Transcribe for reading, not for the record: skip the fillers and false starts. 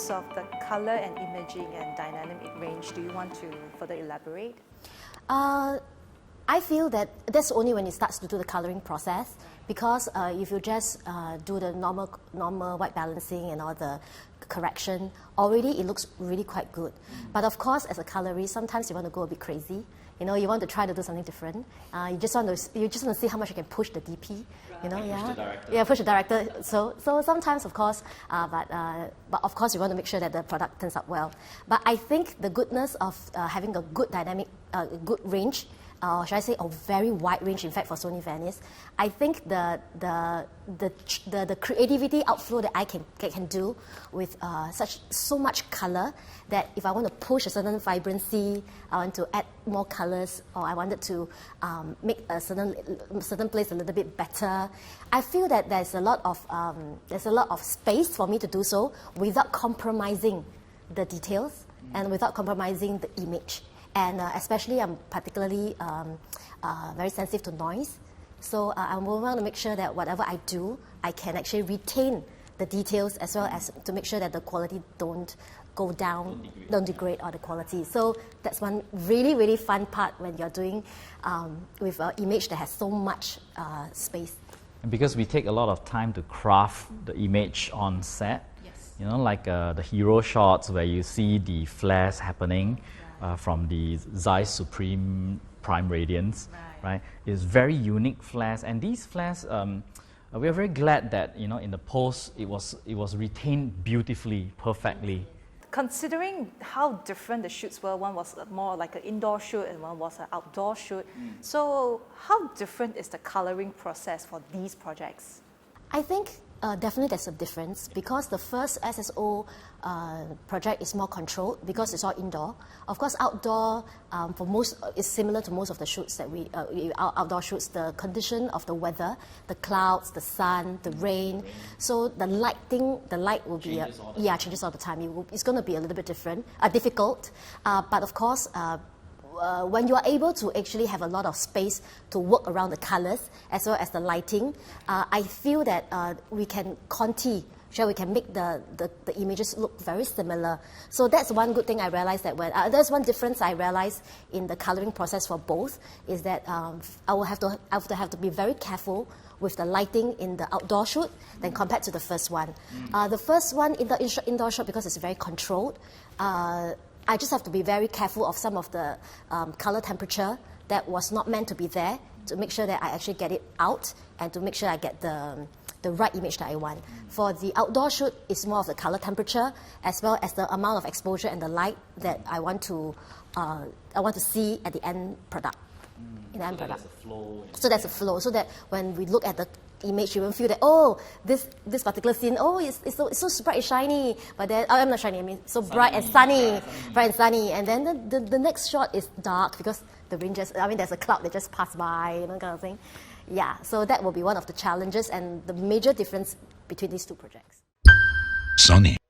terms of the color and imaging and dynamic range, do you want to further elaborate? I feel that that's only when it starts to do the colouring process, because if you just do the normal white balancing and all the correction, already it looks really quite good. But of course, as a colorist, sometimes you want to go a bit crazy. You know, you want to try to do something different. You just want to see how much you can push the DP. You know, push the director. Yeah, push the director. So sometimes, of course, but of course, you want to make sure that the product turns out well. But I think the goodness of having a good dynamic, good range, should I say a very wide range, in fact, for Sony Venice, I think the creativity outflow that I can do with so much color, that if I want to push a certain vibrancy, I want to add more colors, or I wanted to make a certain place a little bit better, I feel that there's a lot of space for me to do so without compromising the details and without compromising the image. And especially, I'm particularly very sensitive to noise. So I want to make sure that whatever I do, I can actually retain the details, as well as to make sure that the quality don't go down, don't degrade all the quality. So that's one really, really fun part when you're doing with an image that has so much space. And because we take a lot of time to craft the image on set, Yes. you know, like the hero shots where you see the flares happening. From the Zeiss Supreme Prime Radiance, right? It's very unique flares, and these flares, we are very glad that, you know, in the post it was retained beautifully, perfectly. Considering how different the shoots were, one was more like an indoor shoot and one was an outdoor shoot. So how different is the coloring process for these projects? I think definitely there's a difference, because the first SSO project is more controlled because it's all indoor. Of course, outdoor for most is similar to most of the shoots that outdoor shoots. The condition of the weather, the clouds, the sun, the rain. So the light will be changes all the time. It's going to be a little bit difficult. But of course. When you are able to actually have a lot of space to work around the colors as well as the lighting, I feel that we can we can make the images look very similar. So that's one good thing I realized, that when there's one difference I realized in the coloring process for both, is that I will have to be very careful with the lighting in the outdoor shoot than compared to the first one. The first one in the indoor shoot, because it's very controlled, I just have to be very careful of some of the color temperature that was not meant to be there, to make sure that I actually get it out and to make sure I get the right image that I want. For the outdoor shoot, it's more of the color temperature as well as the amount of exposure and the light that I want to see at the end product. In the end product. So there's a flow, so that when we look at the image, you won't feel that, oh, this particular scene, oh, it's so bright and shiny, but then, oh, I'm not shiny, I mean so bright and sunny, bright and sunny, and then the next shot is dark because the rain there's a cloud that just passed by, you know, kind of thing. Yeah, so that will be one of the challenges and the major difference between these two projects. Sony.